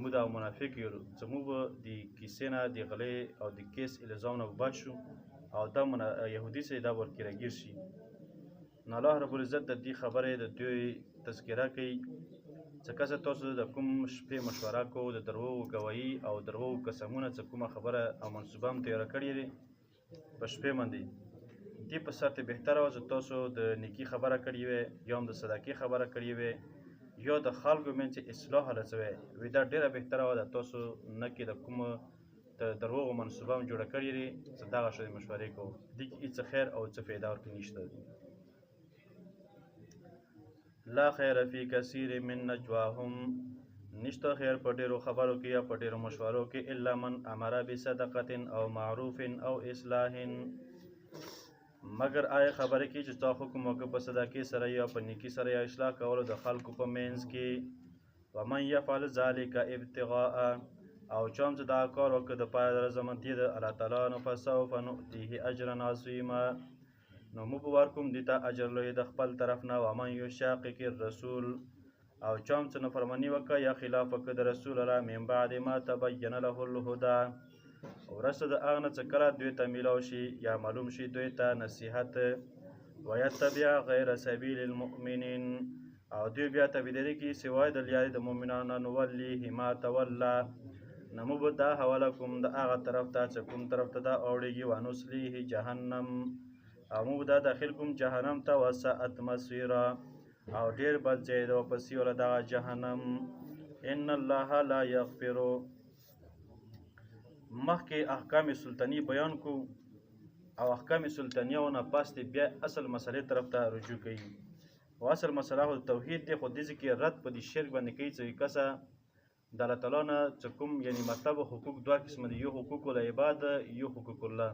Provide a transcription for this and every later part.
موږ دغه منافق یو چې موږ به د کیسې نه د غلې او د کیس الزام نه بچ شو او دا یهودي چې دا ورکې راګیر شي. نو الله رب العزت د دې خبرې د دوی تذکره کوي چې کله تاسو د کوم شپې مشوره کوو د دروغو ګواهي او دروغو قسمونه چې کومه خبره او منصوبه هم تیاره کړې دي په شپې باندې دې په سر ته بهتره وه چې تاسو د نیکي خبره کړې وې یا هم د صدقې خبره کړې وې یا د خلکو منځ اصلاح هڅوي وي دا ډېره بهتره وه د تاسو نه کې د کومه د دروغو منصوبه هم جوړه کړې دي چې دغه شی مشورې کوو دې کې هېڅ خیر او څه فایده ورکې نشته. لا خیر فی کثیر من نجواهم نشته خیر په ډېرو خبرو کې یا په ډېرو مشورو کې الا من امر بصدقه او معروف او اصلاح مگر آیا خبره کې چې تا حکم وکړه په صدقې سره یا په نیکي سره یا اصلاح کولو د خلکو په منځ کې ومن یفعل ذلک ابتغاء او چا چې دا کار وکړه د پاره د رضامندۍ د الله تعالی نو فسوف نؤتیه اجرا عظیما نو موږ به ورکوم دې ته اجر لوی د خپل طرف نه. ومن یشاقق الرسول او چا چې نافرماني وکړه یا خلاف وکړه د رسول الله من بعد ما تبین له الهدى وروسته د هغه نه چې کله دوی ته میلاو شي یا معلوم شي دوی ته نصیحت ویتبع غیر سبیل المؤمنین او دوی بیا تابعداري کوي سوای د لارې د مؤمنانو نولیه ما تولی نو موږ به دا حواله کوم د هغه طرف ته چې کوم طرف ته دا اوړېږي ونصلیه جهنم او موږ دا داخل کوم جهنم ته وساءت مصیرا او ډېر بد ځای ده واپسې وله دغه جهنم. ان الله لا یغفر مخکې احکام سلطنی بیان کو او احکام سلطنیه نه پس بیا اصل مسلې طرف ته رجوع کوي او اصل مسله خو توحید دی خو دې کې رد په دې شرک باندې کوي چې کسه د الله تعالی نه چې کوم یعنی مطلب حقوق دوه قسمه دي یو حقوق العباد یو حقوق الله.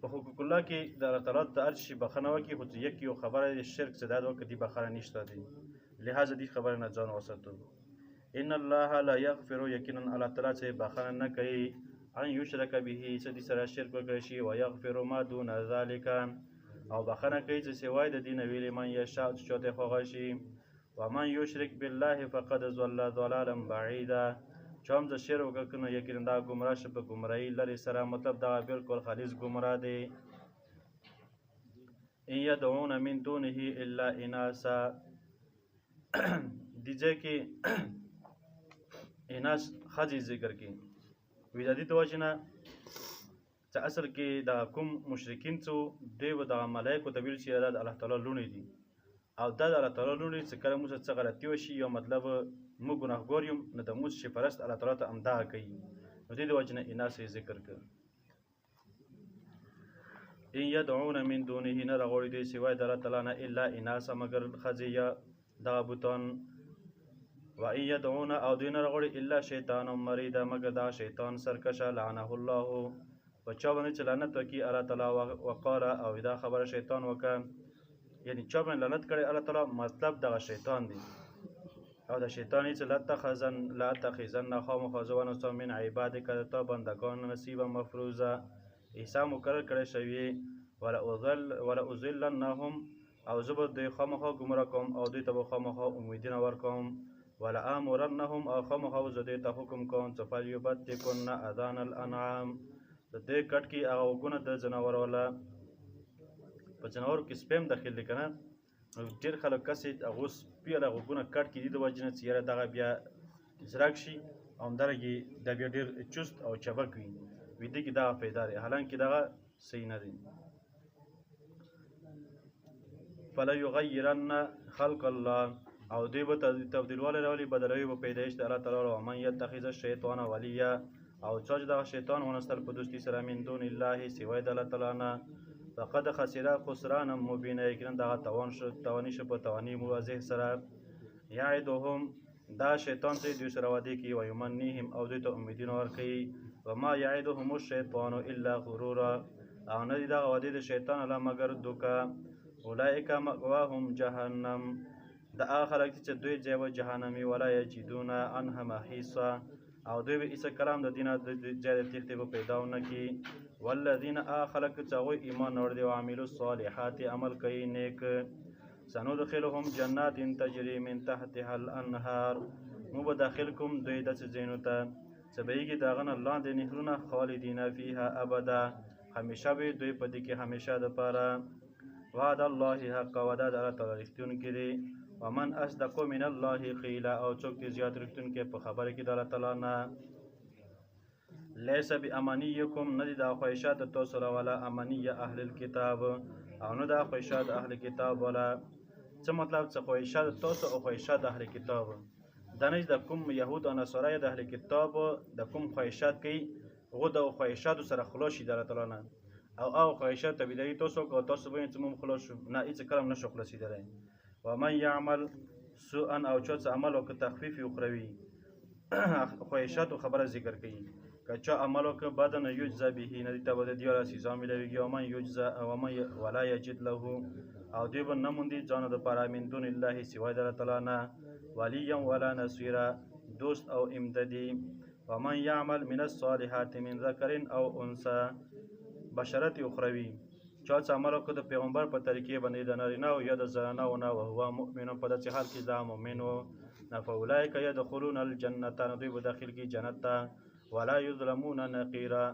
په حقوق الله کې د الله تعالی ته هر شي بخښنه وکړي خو یو خبره د شرک چې دا وکړي دې بخښنه نشته دی لهذا دې خبره نه ځان وساتو. ان الله لا یغفر یقینا الله تعالی چې بخښنه نه کوي ان یشرک به چې دې سره شرک وکړي شي و یغفر ما دون ذلک او بخښنه کوي چې سوای د دین ویل من یشاء چې ته خوښ شي ومن یشرک بالله فقد ضل ضلالا بعیدا چوم د شرک وکړنه یقینا دا گمراه شي په گمراهی لري سره مطلب دا بالکل خالص گمراه دی. ان يدعون من دونه الا اناسا دیجه کې اناس خځې ذکر کې وی د دې توجنه چې اصل کې دا کوم مشرکین څو دوی و د ملائکو ته ویل چې د الله تعالی لونی دي او دا د الله تعالی لونی چې کله موږ څه غلطي وشي یا مطلب موږ ګناهګار یم نو د موږ شي پرست الله تعالی ته امدا کوي نو دې د وجنه اناس ذکر کړ. ان يدعون من دونه نه راغوري دي سوای د الله تعالی نه الا اناس مگر خزیه دغه بوتان و ان يدعون او دین راغوري الا شیطان مرید مگر دا شیطان سرکشه لعنه الله و چا باندې چې لعنت وکړي الله تعالی وقال او دا خبره شیطان وکړه یعنی چا باندې لعنت کړي الله تعالی مطلب دغه شیطان دی او د شیطان چې لا تخزن خامخازونه من عبادک ته بندگان نصیبا مفروضه عیسی مقرر کړی شوی ولا اذلنهم او زبر دوی خامخا گمراه کوم او دوی ته خامخا امیدونه ورکوم ولا امرنهم او خامخا زدی ته حکم کوم چې فلیبتکن اذان الانعام د دې کټ کې هغه وګونه د جناور ولا په جناور کې سپم داخل دی کنه ډېر خلک کسې هغه سپي هغه وګونه کټ کې دي د وجنه چې یاره دغه بیا زراک شي او همدارنګې دا بیا ډېر چست او چبک وي ویده کې دغه پیدا دی حالانکې دغه صحیح نه دی. فلا یغیرن خلق الله او دوی به تبدیلوالی راولي بدلوي به پیدایش د الله تعالی ومن یتخذ الشیطان ولیا او چا چې دغه شیطان ونستل په دوستي سره من دون الله سوای د الله تعالی نه فقد خسر خسرانا مبینا یقینا دغه توانی شه په توانی واضح سره. یعدهم دا شیطان چې دوی سره وعده کوي ویمنیهم او دوی ته امیدونه ورکوي وما یعدهم الشیطان الا غرورا او نه دي دغه وعدې د شیطان الله مګر دوکه. اولئک مأواهم جهنم د هغه خلک چې دوی ځای و جهنمي ولا یجدون عنها محیصا او دوی به هیڅ کلام د دینه د ځای د تېښتې به پیدا ونه کړي. والذین هغه خلک چې هغوی ایمان راوړي دي وعملوا الصالحات عمل کوي نیک سندخلهم جنات تجري من تحتها الانهار موږ به داخل کوم دوی داسې ځایونو ته چې بهیږي د هغه نه لاندې نهرونه خالدین فیها ابدا همیشه به دوی په دې کې همیشه دپاره وعد الله حق وعده د الله تعالی رښتونکی دی ومن اصدق من الله قیلا او څوک دې زیات رښتونکی په خبره کې د الله تعالی نه لیس بامانیکم نه دي دا خواهشات تاسو سره ولا امانیه اهل الکتاب او نه دا خواهشات اهل کتاب ولا څه مطلب څه خواهشات تاسو او خواهشات اهل کتاب دا نه د کوم یهود او نصارا د اهل کتاب د کوم خواهشات کوي هغه د خواهشاتو سره خلاص شي د الله تعالی نه او خواهشات تبدیلی تاسو کو تاسو به انتمام خلاص شو نه هیڅ کلام نشو خلاصیدلی ومن یعمل سوءا او چوت عمل او تخفیف اخروی خواهشات خبره ذکر کوي کچا عمل او بدن یجزا به نه دی تبد دیولا سزا ملوي ومن یجزا ومن ولا یجد له او دی به نموندي ځان د پاره من دون الله سوای د الله تعالی نه ولیا ولا نصيرا دوست او امدادي ومن يعمل من الصالحات من ذكر او انثى بشرت اخروی چا چې عمل وکړ د پیغمبر په طریقې باندې د نارینه او یا د زنانه او نه او هو مؤمن په داسې حال کې دا مؤمن و فاولئک يدخلون الجنه دوی به داخل کی جنت ته ولا یظلمون نقیرا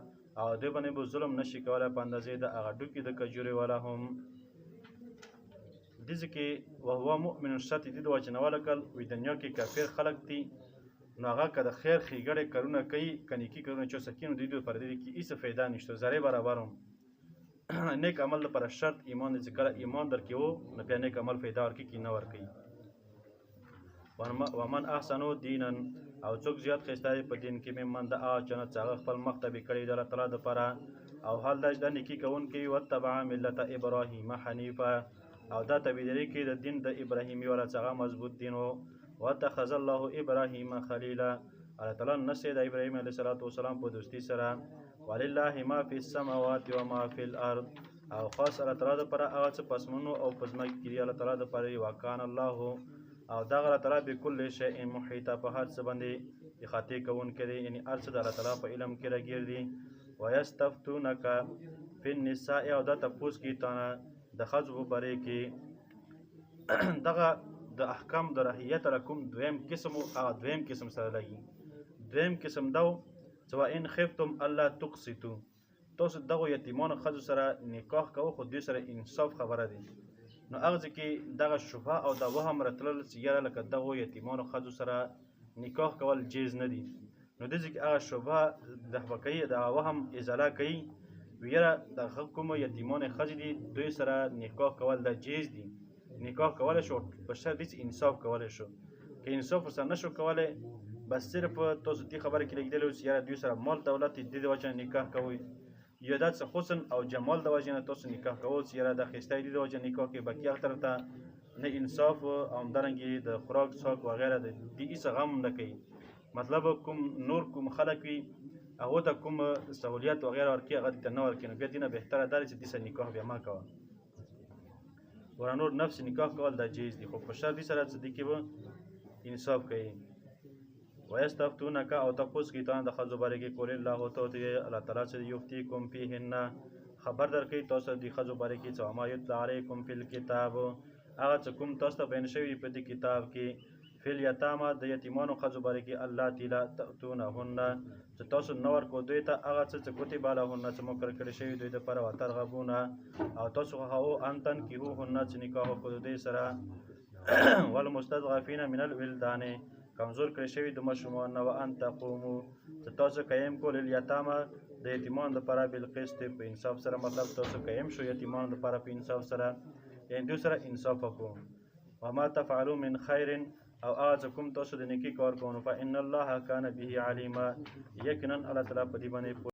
او دوی باندې به ظلم نشي کولای په اندازې د هغه ډوکې د کجورې والا هم دې کې وهو مؤمن شرط دې د وجه نه ولکل وي دنیا کې کافر خلق دي نو هغه که د خیر ښېګړې کارونه کوي که نیکي کارونه چې سکي نو دوی پر دې کې هېڅ فایده نشته ذرې برابر هم نیک عمل لپاره شرط ایمان دی چې کله ایمان درکې و نو بیا نیک عمل فایده ورکوي که نه ورکوي ومن احسنو دینا او څوک زیات ښایسته دی په دین کې ممن د هغه چا نه چې هغه خپل مخ ته کړی د الله تعالی دپاره او حال دا چې دا نیکي کوونکی واتبع ملت ابراهیم حنیفه او دا تابعداري کوي د دین د ابراهیمي والا چې هغه مضبوط دین و واتخذ الله ابراهیم خلیلا الله تعالی نسې د ابراهیم علیه السلام په دوستي سره ولله ما فی السماوات و ما فی الارض او خاص الله تعالی دپاره هغه څه په اسمانونو او په ځمکه کې دي الله تعالی دپاره وکان الله او دغه الله تعالی بكل شیء محیطه په هر څه باندې احاطې کوونکی دی یعنی هر څه د الله تعالی په علم کې راګیر دي ویستفتونک فی النساء او دا تپوس کوي تانه د ښځو په باره کې دغه د احکام د رحیت را کوم دویم قسم او دویم قسم سره لګي دویم قسم دو چې وان خفتم الله تقسطوا تاسو دغه یتیمانو ښځو سره نکاح کوو خو دوی سره انصاف خبره دی نو هغه کې دغه شبهه او د وهم راتلل چې یاره لکه دغه یتیمانو ښځو سره نکاح کول جیز نه دي نو دې کې هغه شبهه دغه کوي د وهم ازاله کوي ویره د کوم یتیمانو ښځې دي دوی سره نکاح کول د جیز دي نکاح کولای شو په شرط چې انصاف کولای شو که انصاف سره نشو کولای بس صرف تاسو دې خبره کې لګیدل چې یاره دوی سره مال دولت دې د وجه نکاح کوي یا داسې حسن او جمال د وجه نه تاسو نکاح کوئ چې یاره د ښایسته دې د وجه نکاح کوي باقي هغه طرف ته نه انصاف او همدارنګې د خوراک څښاک وغیره د دې هېڅ غم نه کوي مطلب کوم نور کوم خلک وي هغو ته کوم سهولیت وغیره ورکوي هغه دې ته نه ورکوي نو بیا دې نه بهتره دا دی چې دې سره نکاح بیا مه کوه ورنور نفس نکاح کول دا جایز دي خو په شرط دې سره چې دې کې به انصاف کوي ویستفتونک او تپوس کوي تاسو د ښځو باره کې قل الله تعالی الله تعالی چې یفتیکم فیهن خبر درکوي تاسو د ښځو باره کې چې وما یتلی علیکم فی الکتاب هغه څه کوم تاسو ته بیان شوي په دې کتاب کې فی الیتاما د یتیمانو ښځو باره کې اللاتي لا تأتونهن چې تاسو نه ورکوئ دوی ته هغه څه چې کتب لهن چې مقرر کړي شوي دوی دپاره وترغبونه او تاسو خوښوو ان تنکحوهن چې نکاح وکړو دوی سره والمستضعفین من الولدان کمزور کړی شوي د ماشومان نه وان تقومو چې تاسو قیم کول الیتاما د یتیمانو دپاره بالقسط په انصاف سره مطلب تاسو قیم شو یتیمانو دپاره په انصاف سره یعنې دوی سره انصاف وکړو وما تفعلوا من خیر او هغه کوم تاسو د نیکي کار کوئ فإن الله کان به علیما یقینا الله تعالی په دې باندې